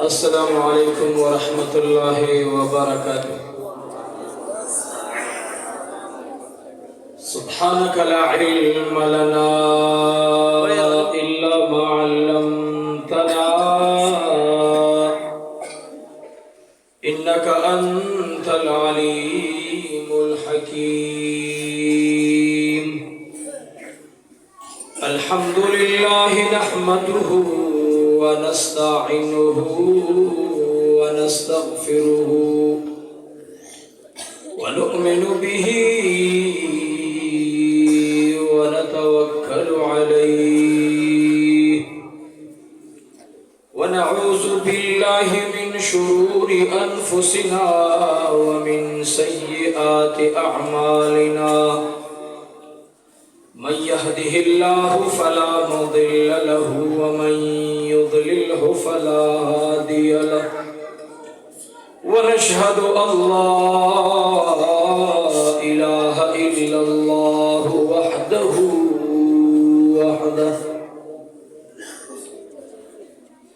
السلام عليكم ورحمة الله وبركاته. سبحانك لا علم لنا إلا ما علمتنا إنك أنت العليم الحكيم. الحمد لله نحمده ونستعينه ونستغفره ونؤمن به ونتوكل عليه ونعوذ بالله من شرور أنفسنا ومن سيئات أعمالنا. من يهده الله فلا مضل له ومن يضلله فلا هادي له ونشهد أن لا إله إلا الله وحده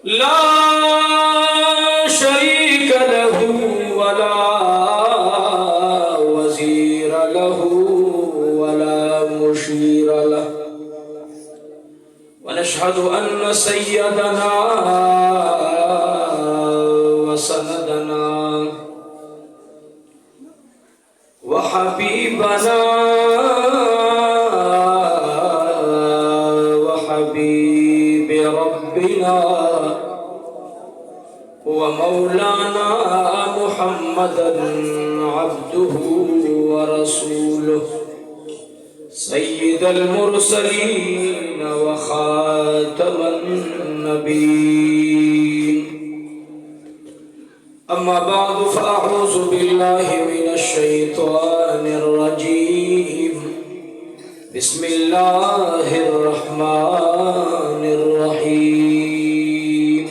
لا شريك له ولا وزير له ولا مشير له ونشهد أن سيدنا وسندنا وحبيبنا وحبيب ربنا ومولانا محمدا عبده ورسوله سيد المرسلين وخاتم النبيين. أما بعد فأعوذ بالله من الشيطان الرجيم. بسم الله الرحمن الرحيم.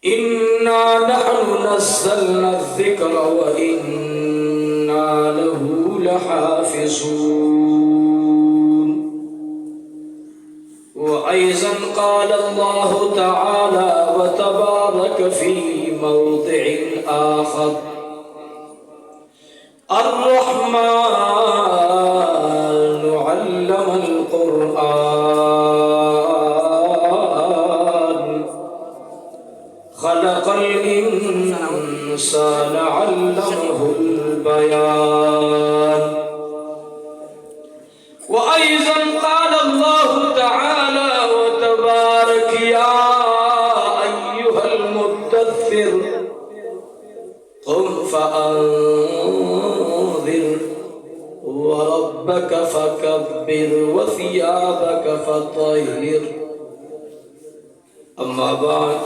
إنا نحن نزلنا الذكر وإنا له لحافظون. وأيضا قال الله تعالى وتبارك في موضع آخر: الرحمن علم القرآن خلق الإنسان علمه البيان. وأيضا قال الله تعالى وتبارك: يا أيها المدثر قم فأنذر وربك فكبر وثيابك فطهر. أما بعد،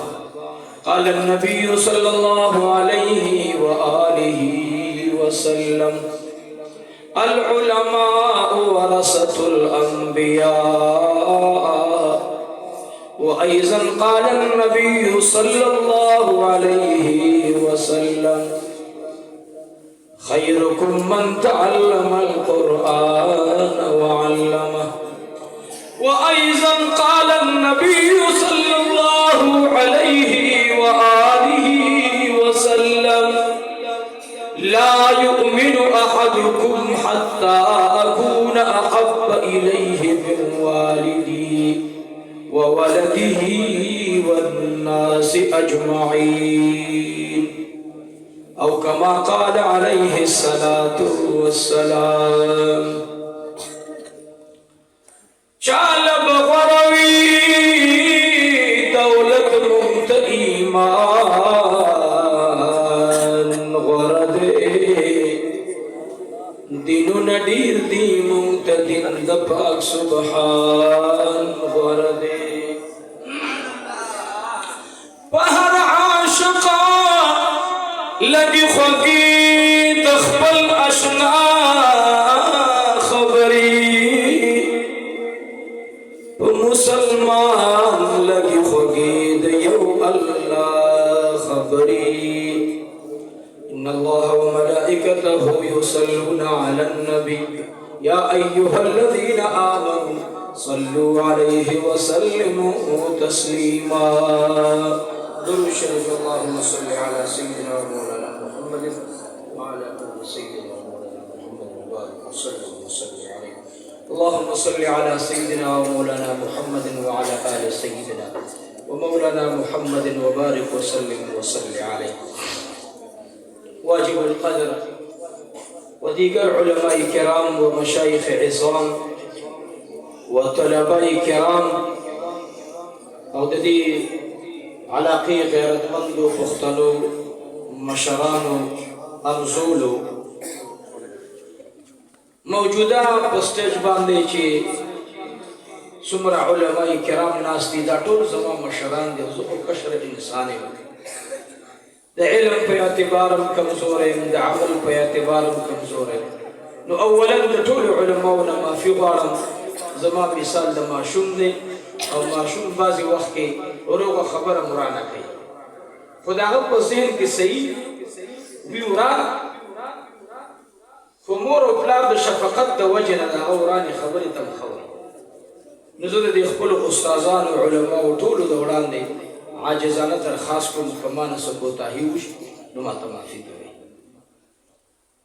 قال النبي صلى الله عليه وآله وسلم: العلماء ورثة الأنبياء. وأيضا قال النبي صلى الله عليه وسلم: خيركم من تعلم القرآن وعلمه. وأيضا قال النبي صلى الله عليه وآله وسلم: لا يؤمن أحدكم حتى أكون أحب إليه من والده وولده والناس أجمعين، أو كما قال عليه الصلاة والسلام. چال بغروی دولت ممت ایمان غرد دینو ندیر دی ممت دین دپاک سبحان غرد پہر عاشقا لگی خوگی تخبل اشنا مسلمان لگی خوگی دیو اللہ خبری. ان اللہ وملائکته يصلون على النبی يا أيها الذين آمنوا صلوا عليه وسلموا تسليما. درود شريف. اللهم صل على سيدنا مولانا محمد وعلى آل سيدنا مولانا محمد وبارك وسلم عليه. اللهم صل على سيدنا ومولانا محمد وعلى آل سيدنا ومولانا محمد وبارك وسلم عليه. واجب القدر وديگر علماء کرام و مشایخ عظام و طلباء کرام او د دې علاقې غیرتمندو پښتنو مشرانو ارزولو موجوده په سټیج باندې چې څومره علماء کرام ناست دي دا ټول زما مشران دي. زه خو کشر انسان یم، د علم په اعتبارم کمزور یم، د عمل په اعتبارم کمزور یم. نو اولا د ټولو علماو نه معافي غواړم. زما مثال د ماشوم دی او ماشوم بعضې وخت کې روغه خبره مرا نه کوي، خو د هغه په ذهن کې صحیح وي ورا، خو مور او پلار د شفقت د وجې نه د هغه ورانې خبرې ته مخه وایي. نو زه د دې خپلو استادانو علماو ټولو د وړاندې عاجزانه درخواست کوم که ما نه څه کوتاهي وشي نو ماته معافي کوئ.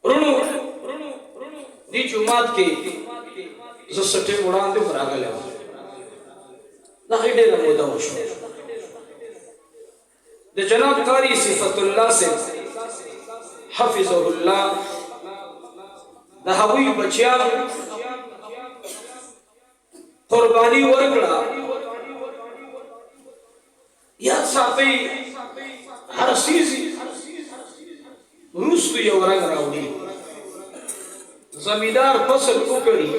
وروڼو دې جومات کې زه څه ټیم وړاندې هم راغلی وم، دا ډېره موده وشوه. د جناب قاري صفت الله صاحب حفظه الله د هغوی بچیانو قرباني ورکړه. یاد ساتئ هر څیز وروستو یو رنګ راوړي. زمیندار فصل وکړي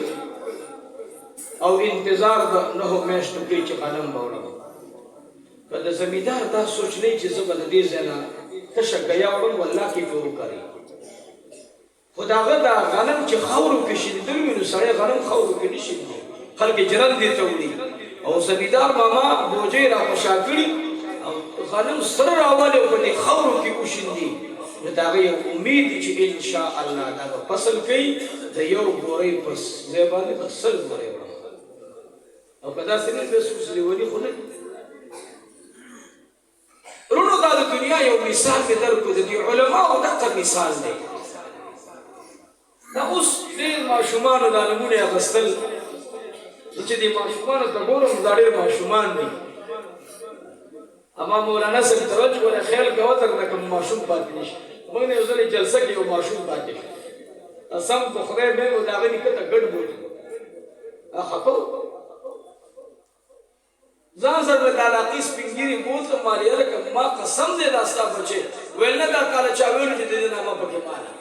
او انتظار د 9 میاشتو کوي چې غنم به وړم. که د زمیندار دا سوچ نه چې زه به د دې ځای نه تشه ګیا وړم والله کې به وکړي، خو د هغه دا غنم چې خاورو کې شیندل وي نو سړی غنم خاورو کې نه شیندي، خلک جرل دې ته وړي او زمیندار ماما بوجۍ را خوشا کړي او غنم سره راولي او په دې خاورو کې وشیندي. نو د هغه یو امید دی چې انشاء الله دا به فصل کوي د یو بورۍ په ځای باندې به 100 بورۍ وړم. او که داسې نه بیا څوک لیوني خو نه. وروڼو دا د دنیا یو مثال مې درکړو، د دې علماو دغه مثال دی. دا اوس ډېر ماشومانو دا نومونه یې اخیستل، چې دې ماشومانو ته ګورم دا ډېر ماشومان دي. اما مولانا صاحب توجه ولا خیال کوه تر نه کوم ماشوم پاتې نشي. موږ نه یو ځل جلسه کې یو ماشوم پاتې شو، قسم په خدای مې و د هغه نیکه ته ګډ بولي خفه ځان سره د علاقې سپینګیري بوتلم مالې هلکه ما قسم دی دا ستا بچی ویل نه دا کاله چا ویلو چې د دې نامه پکې ماله.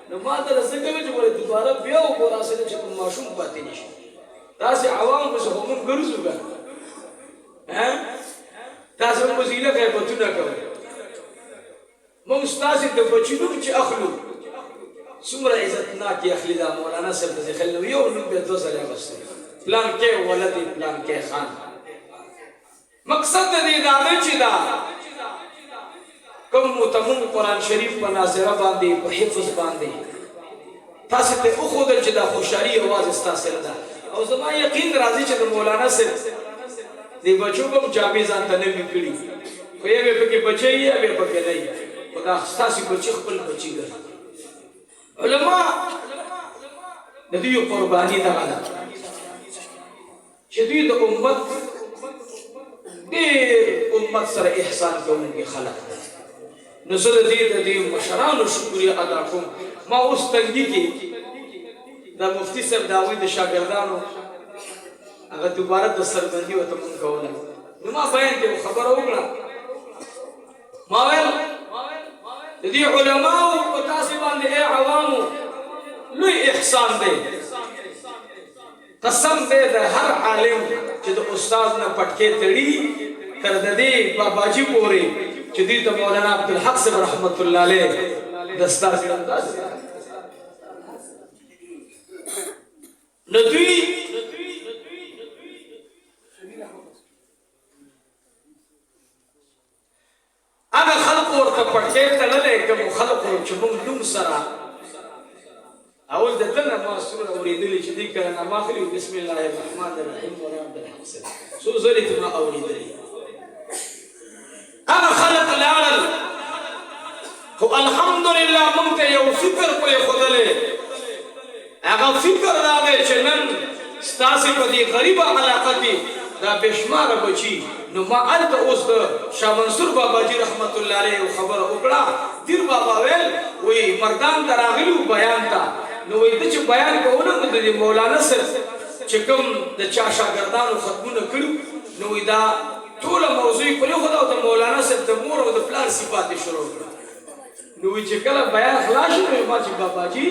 نو ما ته څه کوي چې ولې دوباره بیا وګوره سره چې کوم ماشوم پاتې نشي. تاسې عوام پسې خو موږ ګرځو که تاسې هم وسیله غیبتونه کوئ. موږ ستاسې د بچي نوم چې اخلو څومره عزتناکې اخلي. دا مولانا صاحب ته خل نو یو نوم بیا 2 ځله اخیستی پلان کې ولد پلان کې خان. مقصد د دې دا دی چې دا کوم متمم قرآن شریف په ناظره باندې په حفظ باندې تاسې ته وښودل چې دا خوشحالي یوازې ستاسې نه ده. او زما یقین راځي چې د مولانا صاحب دې بچو کوم جامې ځان ته نوي کړي، خو یو یې پکې بچی یا بیا پکې نه وي، خو دا ستاسې بچي خپل بچي ګرځي. علما د دوی قرباني دغه ده چې دوی د امت ډېر امت سره احسان کوونکي خلک دي. نو زه د دې مشرانو شکریه ادا کوم. ما اوس تنګي کې د مفتي صاحب د هغوی د شاګردانو هغه دوباره د سربندي ورته مونږ کوله. نو ما بیان کې خبره وکړه، ما ویل د دې علماو په تاسې باندې ای عوامو لوی احسان دی. قسم دی د هر عالم چې د استاد نه پټکې تړي تر د دې باباجي پورې چې دوی ته مولانا عبدالحق صاحب رحمت الله علیه دستار انداز. نو دوی هغه خلق ورته پټکې تړلی کوم خلقو چې موږ نوم سره اول د دنه ما سوره اوریدلې چې دې کړه ما خلی بسم الله الرحمن الرحیم ولا عبد الحسن سو زلت ما اوریدلې انا خلق العالم هو الحمد لله مونږ یو فکر په خدله هغه فکر راغی چې نن ستاسو په دې غریبه علاقه کې دا بشمار بچي نو ما انت اوس د شاه منصور بابا جی رحمت الله علیه خبر وکړه دیر بابا ویل وی مردان دراغلو بیان تا نو وی د چې بیان کوونه د مولانا سره چې کوم د چا شاګردانو ختمونه کړو نو وی دا ټول موضوع په یو خدای د مولانا سره د مور او د پلار صفات شروع کړه نو وی چې کله بیان خلاص شو ما چې بابا جی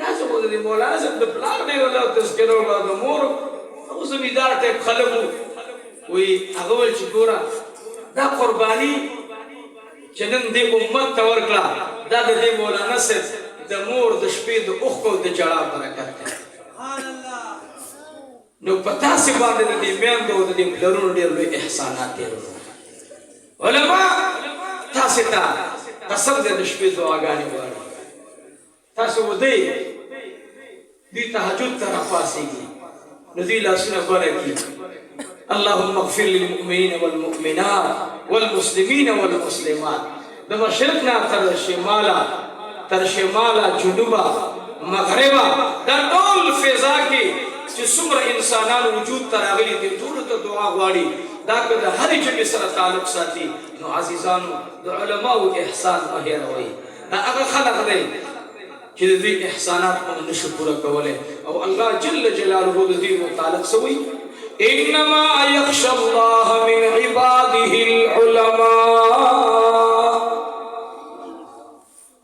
تاسو مو د مولانا سره د پلار دی ولا تذکرو د مور او زمیدار ته خلکو وی هغه ول چې ګوره دا قرباني چې نن دې امت ته ورکړه دا د دې مولانا سره د مور د شپې د اوښکو د جړا برکت ده سبحان الله نو پتا سي باندې د دې میندو د دې پلرونو ډېر لوی احسانات دي علما تاسو ته قسم دې د شپې دعاګانې وایي تاسو ودی دې تهجد ته راپاسېږي نو دې لاسونه برکي اللهم اغفر للمؤمنين والمؤمنات والمسلمين والمسلمات د مشرقنا تر شمالا جنوبا مغربا دا ټول فضا کې چې څومره انسانانو وجود تراغلي دي ټول ته دعا غواړي دا کله هر چې سره تعلق ساتي نو عزیزانو د علماو احسان مهیر وي دا هغه خلق دی چې د دې احسانات موږ نشو پوره کولای او الله جل جلاله د دې متعلق سوی انما يخشى الله من عباده العلماء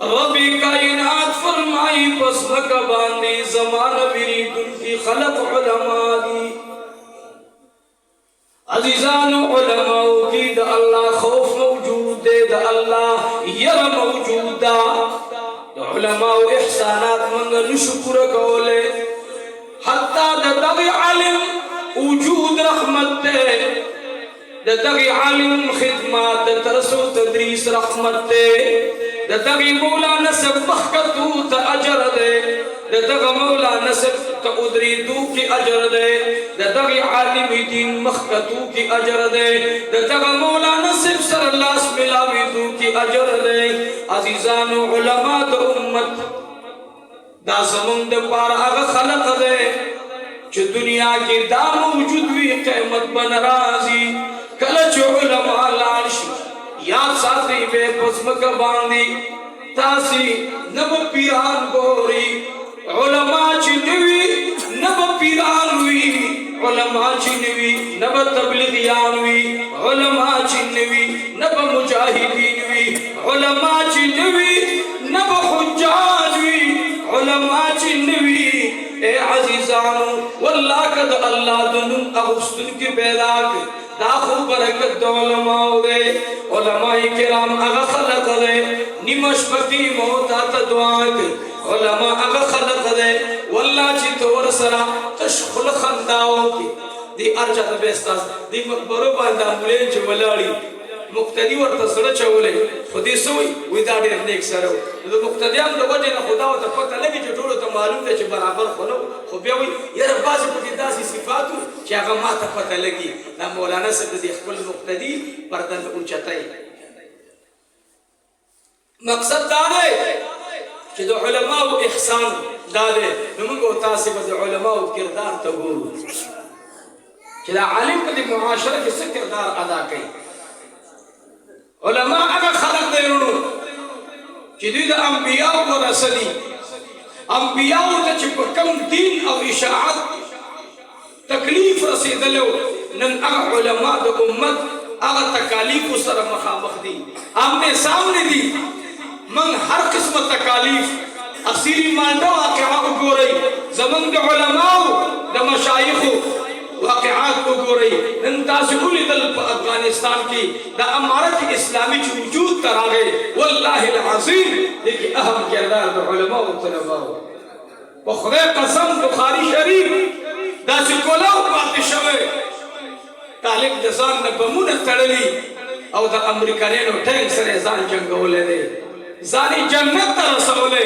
ربی کائنات فرمائی پس مکہ باندی زمانہ وریدن کی خلق علماء دی عزیزان علماء کی دا اللہ خوف موجود دے دا اللہ یر موجود دا علماء احسانات منگا نشکر کولے حتی دا دغی علم وجود رحمت دے دغی عالم خدمات ترسو تدریس رحمت دے دغی مولانا سب بخکتو تا اجر دے دغی مولانا سب تا ادریدو کی اجر دے دغی عالم دین مخکتو کی اجر دے دغی مولانا سب سر اللہ ملاویدو کی اجر دے عزیزان علماء دا امت دا زمان دا پار اغا خلق دے چه دنیا کی دا موجود وی قیمت بن رازی کلچ علماء لانش یاد ساتھی بے پسمک باندی تاسی نب پیران گوری علماء چنوی نب پیران وی علماء چنوی نب تبلیغیان وی علماء چنوی نب مجاہدین وی علماء چنوی نب حجاج وی علماء چنوی اے عزیزانو واللہ قد اللہ دنم اغسطن کی پیدا کے داخو برکت دو علماء دے علماء کرام اغا خلق دے نمش پتی موتا تدعا کے علماء اغا خلق دے واللہ چی طور سرا تشخل خنداؤں کی دی ارچا تبیستاز دی مقبرو باندہ ملین چی ملاڑی مقتدی ورته سره چولې خو دې سوی وې دا ډېر نیک سره د مقتدیانو د وجې نه خدا ورته پته لګي چې ټولو ته معلوم دی چې برابر خو نه خو بیا وایي یاره بعضې پکې داسې صفات وو چې هغه ما ته پته لګي دا مولانا صاحب د دې خپل مقتدي پردن اوچتای مقصد دا دی چې د علماو احسان دا دی نو موږ او تاسې به د علماو کردار ته ګورو چې دا عالم په دې معاشره کې څه کردار ادا کوي علماء اگر خلق دیرونو چی دوی دا انبیاء و رسلی انبیاء تا چی پر کم دین او اشاعت تکلیف رسیدلو نن اگر علماء دا امت اگر تکالیف سر مخامخ دی آمنے سامنے دی من ہر قسم تکالیف اصیری ماندو واقعہ کو رہی زمن دا علماء دا مشایخو واقعات کو گو رہی انتاز اولی دل افغانستان کی دا امارت اسلامی چی وجود تراغے واللہ العظیم دیکھی اہم کردار دا علماء و طلباء و خدای قسم بخاری شریف دا سکولاو پاتی شوئے طالب دزان نبمون تڑلی او دا امریکانینو ٹینک سر ازان جنگو لے دے زانی جنت ترسو لے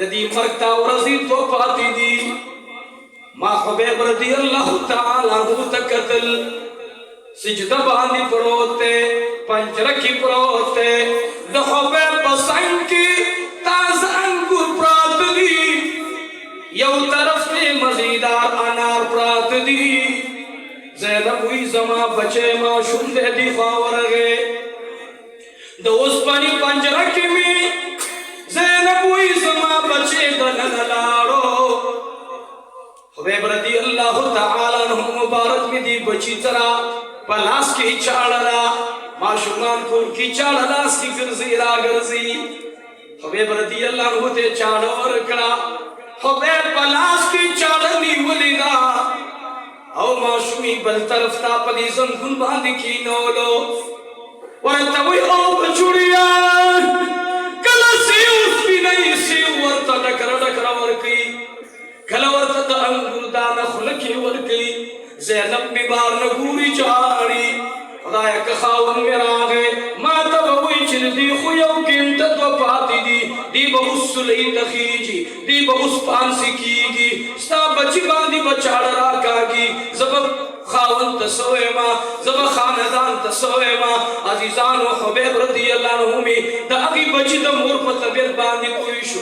ندی مرکتا ورزی تو پاتی دی ما حبیب رضی اللہ تعالی عنہ تکتل سجدہ باندی پروتے پنچ رکھی پروتے دا حبیب بسنگ کی تاز انگور پرات دی یو طرف میں مزیدار انار پرات دی زینب ہوئی زما بچے ما شندے دی خواورگے دا اس پانی پنچ رکھی میں زینب ہوئی زما بچے دنن لارو حبیب رضی اللہ تعالیٰ عنہ مبارک میں دی بچی ترا پلاس کی چاڑلا معشومان کون کی چاڑلا اس کی گرزی را گرزی حبیب رضی اللہ عنہ تے چاڑا ورکڑا حبیب پلاس کی چاڑنی ولیدا او معشومی بل طرف تا پلی زنگن باندھی کی نولو ورطوی او بچوڑیا کلا سیو اس بھی نہیں سیو ورطا ڈکر ڈکر ورکی کلا ورطا دا انگور دانا خلکی ورکی زینب بیبار نگوری چاڑی خدایا کخاون میرا آگے ما تبوی چل دی خویو کنتت و پاتی دی بغس سلی تخیجی دی بغس پانسی کیگی ستا بچی باندی بچاڑ راکاگی زبب خاون تسوئے ما زبب خاندان تسوئے ما عزیزان و حبیب رضی اللہ عنہ میں دا اگی بچی دا مور پا طبیعت باندی کوئی شو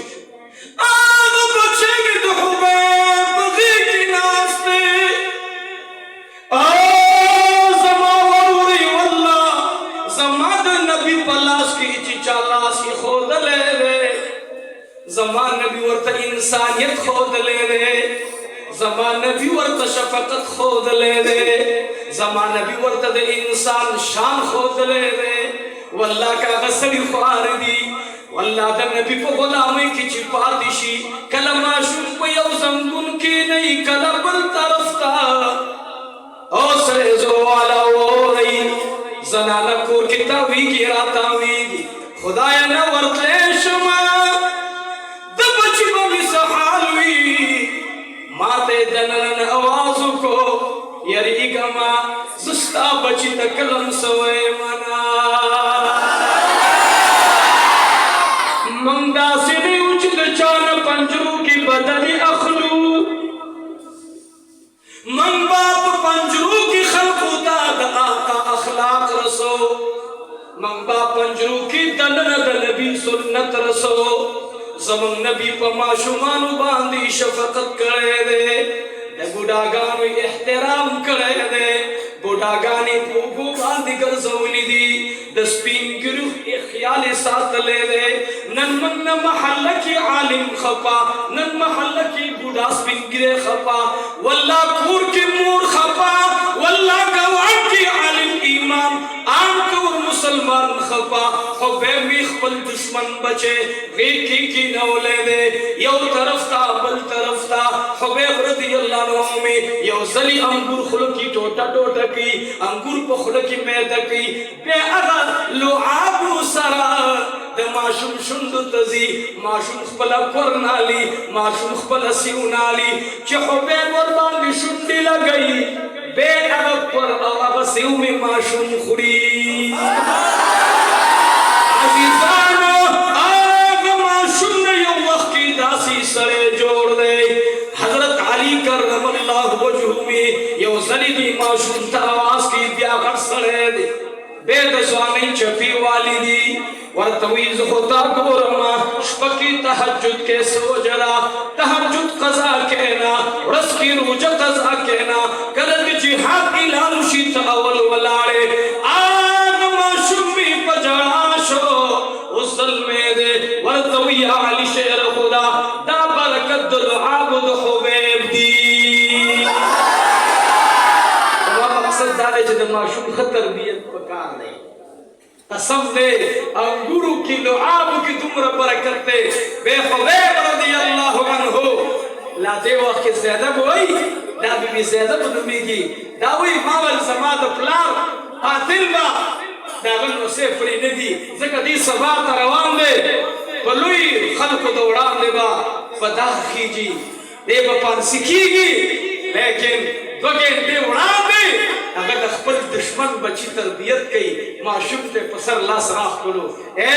آب بچے میں دا حبیب بغی کی ناستے زمان نبی ورطا انسانیت خود لے دے زمان نبی ورطا شفقت خود لے دے زمان نبی ورطا دے انسان شان خود لے دے واللہ کا غصری خوار دی واللہ دا نبی پا غلامی کی چپاتی شی کلمہ شن پا یو زنگن کی نہیں کلمل طرفتا او سرے زو والا وہ رئی زنانا کور کی تاوی کی راتاوی گی خدایا نا ورطلے شما ماتے دنن آوازو کو یریگا ما زستا بچی تکلم سوئے منا منگدا سنی اچھل چان پنجرو کی بدلی اخلو من باپ پنجرو کی خلقو داد آتا اخلاق رسو من باپ پنجرو کی دنن دنبی سنت رسو زمان نبی پا معشومانو باندی شفقت کرے دے بڑاگانو احترام کرے دے بڑاگانی پوپو باندی گرزولی دی دسپین گروہ خیال ساتھ لے دے نن من محل کی عالم خپا نن محل کی بڑا سپین گرے خپا واللہ کور کی مور خپا واللہ گوان کی عالم ایمان آن کور مسلمان خپا حبیب خپل دشمن بچے غیقی کی نولے دے یو طرف تا بل طرف تا حبیب رضی اللہ عنہ میں یو زلی انگور خلقی ٹوٹا ٹوٹا کی انگور پا خلقی میدہ کی بے اغا لعابو سرا دے معشوم شندو تزی معشوم خپلا کرنالی معشوم خپلا سیونالی چی حبیب وربان شندی لگئی بے اغا پر اغا سیو میں معشوم خوری عزیزانو آغا معشوم نے یو وقت کی داسی سرے جوڑ دے حضرت علی کرم اللہ وجہ میں یو زلیدی معشوم تا آواز کی بیا گھر سرے دے بے دسوانی چپی والی دی ورطویز خطا گورما شپکی تحجد کے سوجرا تحجد قضا کہنا رس کی روجہ قضا کہنا کلد جہاد کی لالوشی تاول ولارے آگ معشومی پجڑا شو اس ظلمے دے ورطوی علی شیر خدا دا برکت دلعابد حبیب دی مقصد دارے جد معشوم خطر بیت پکار دے قسم دے انگورو کی لعابو کی تمرا برکت دے بے حبیب رضی اللہ عنہ لا دے وقت کے زیدب ہوئی دا بی بی زیدب نمی کی دا ہوئی ماول زماد پلار قاتل با دا غنو سے فری ندی زکا دی سبات روان دے بلوی خلق دوڑان دے با فداخ کیجی دے با پانسی کی گی لیکن دوگین دے اڑان دے اگر اخبر دشمن بچی تربیت کئی معشوق تے پسر لا سراخ کرو اے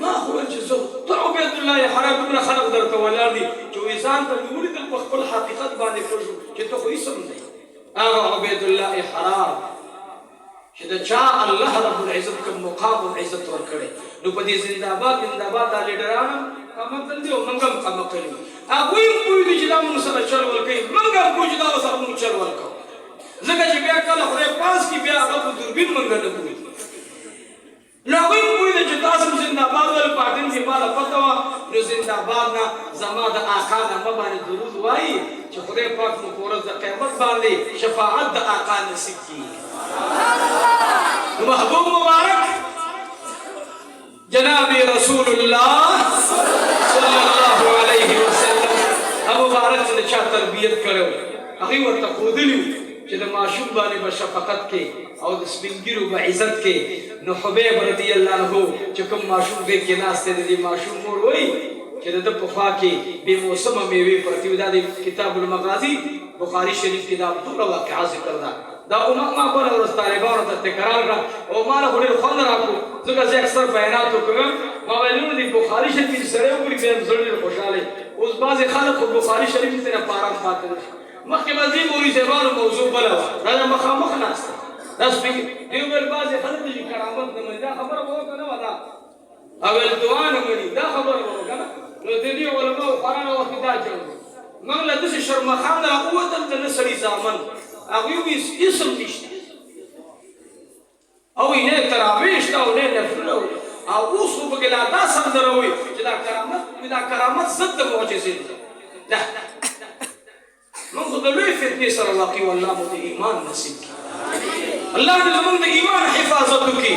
ما هو الجزء طلعوا بيد الله حرام من خلق درت ولادي جو انسان تقولي دل بخل حقيقت باندې پوجو چې ته خو اسم نه هغه عبد الله حرام چې دا چا الله رب العزت کوم مقام او عزت ور کړي نو په دې زنده‌باد د لیډرانو کوم تل دی منګم کوم کړي هغه یې کوی دي چې دا موږ سره چل ور کوي منګم کوی دا سره موږ چل ور کوو ځکه چې بیا کله خو پاس کی بیا هغه دوربین منګ نه کوي نوین کوئی دے جتاسم زندہباد والا پاکن کی بالا پتوا نو زندہباد نا زمان دا آقا نا مبانی درود وائی چھ خدای پاک مکورت دا قیمت باندے شفاعت دا آقا نصیب کی محبوب مبارک جناب رسول اللہ صلی اللہ علیہ وسلم اب مبارک سے چاہ تربیت کرو اخی ورطا خودلیو چې د معشوق باندې بشفقت کې او د سپینګیرو په عزت کې نو حبیب رضی الله عنه چې کوم معشوق دې کې ناشته دې معشوق مور وای چې د په خوا کې به موسم میوه پرتی ودا د کتاب المغازی بخاری شریف کې دا ټول واقعا ذکر دا ما پر ورس طالبانو ته تکرار را او ما له ډېر خوند راکو ځکه چې اکثر بیانات وکړم ما ویلو د بخاری شریف سره وګورئ به زړه خوشاله اوس بعض خلک بخاری شریف ته نه پارام پاتې مخکې مزي موري زبانو موضوع بلا دا مخامخ ناس دا سپیک دیو بل باز خلک دي کرامت نه دا خبره وو کنه ودا اول دوان مني دا خبره وو کنه نو د دې علماء قرآن او خدا چلو موږ له دې شرم خان د قوت د نسري زامن هغه وي اسم نشته او یې تراویش او نه نفل او اوس وګلا دا سم دروي چې دا کرامت زد معجزه ده منذ دلوي فتنه سره واقع والله مو ایمان نصیب کی الله دې زموږ د ایمان حفاظت وکړي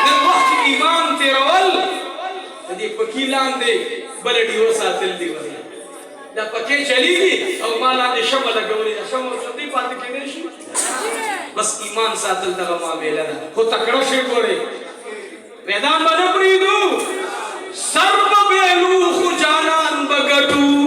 د وخت ایمان تیرول دې پکې لاندې بل ډیو ساتل دی وایي دا پکې چلی دي او مالا دې شمه لګولې شمه شدي پاتې کېږي شي بس ایمان ساتل دغه معاملې نه خو تکړه شي ګوري میدان باندې پریدو سرب بیلو خو جانان بغټو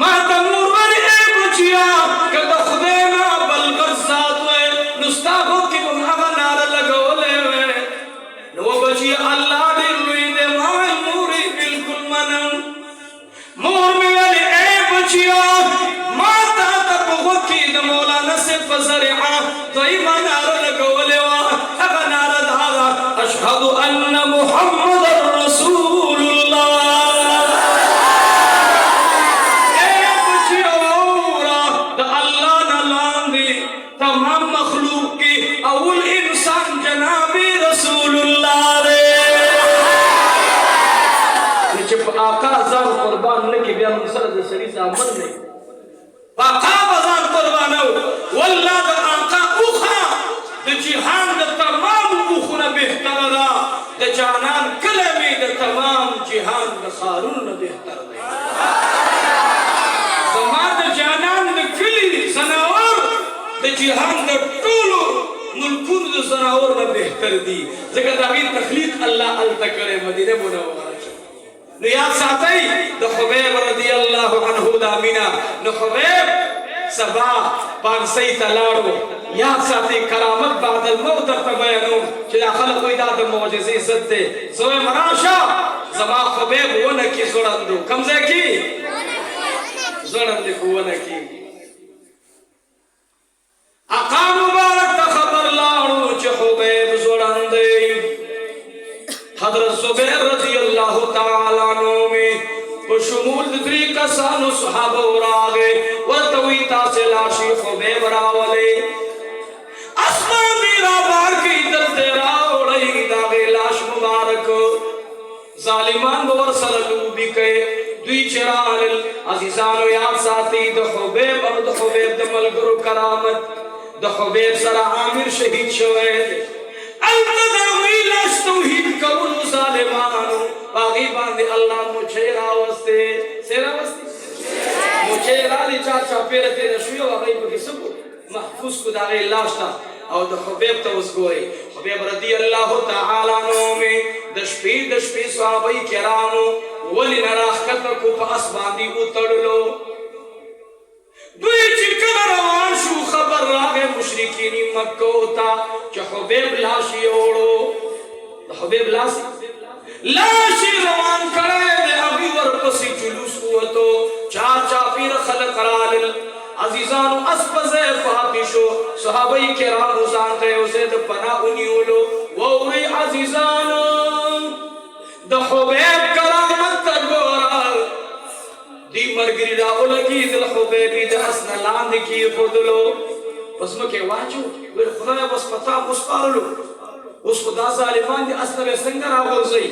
ما تمور وري بچیا کدا خدینا بلغت ذات وے نستاغو کی تم هغه نار لګولې وے نو بچی الله دې لوی دې ما موري بالکل منم مور می ولي اے بچیا ما تا تبغو کی د مولانا سے فزرعا دوی ما نار لګولې وا هغه نار دا اشهد ان محمد رسول الله تمام مخلوق کی اول انسان جناب رسول اللہ رے جب آقا ازان قربان لکی بیا منصرد سری سامن لے آقا ازان قربان ہو واللہ دا آقا اوخنا دا جہان دا تمام اوخنا بہتر دا دا جانان کلمی دا تمام جہان دا خارون بہتر دا زمان دا جانان دا کلی سناور د جهان د ټولو ملکونو د زناور نه بهتر دي ځکه د هغې تخلیق الله هلته کړی مدینه منوره کې نو یاد ساتئ د خبیب رضی الله عنه د امینا نو خبیب سبا پانسۍ ته لاړو یاد ساتئ کرامت بعد الموت درته بیانوم چې دا خلک وایي دا د معجزې ضد دی زه وایم راشه زما خبیب ونه کې ځوړندو کوم ځای کې ځوړندې خو ونه کې آقا مبارک تا خبر لاړو چې خبیب زوړندې حضرت زبیر رضی اللہ تعالی عنہ میں شمول درې کسانو صحابه راغې ورته وی تاسو لاشي خبیب راولې اسمان دی را بار کې دلته راوړې دا لاش مبارک ظالمان ور سره لوبي کوي دوی چرال عزیزانو یاد ساتي د خبیب او د خبیب د ملګرو کرامت د خبیب سره عامر شهید شوی التداوی لاش توحید کولو ظالمانو باغی باندې الله مچې راوسته سره وسته مچې رالی چا پیره تیر شو او هغه په کیسه محفوظ کو دا لاش تا او د خبیب ته وسګوي خبیب رضی الله تعالی عنہ می د شپې صحابه کرامو ولی نراخت کو په اس باندې وتړلو دوی چې کله روان شو خبر راغی مشرکین مکه ته چې خبیب لاش یوړو د خبیب لاش روان کړه د هغه ورپسې جلوس وته چا پیر خلق رال عزیزانو اسپزه فاتشو صحابه کرام ځانته اوسه د پناه ونیولو ووري عزیزانو د خبیب کرامت ګورا دی مرګری دا ولګي د خبیب د اسن لاندې کې خودلو پس مکه واچو ور خدای بس پتا مصپارلو اوس خدا ظالمان دي اسنه څنګه راغورځي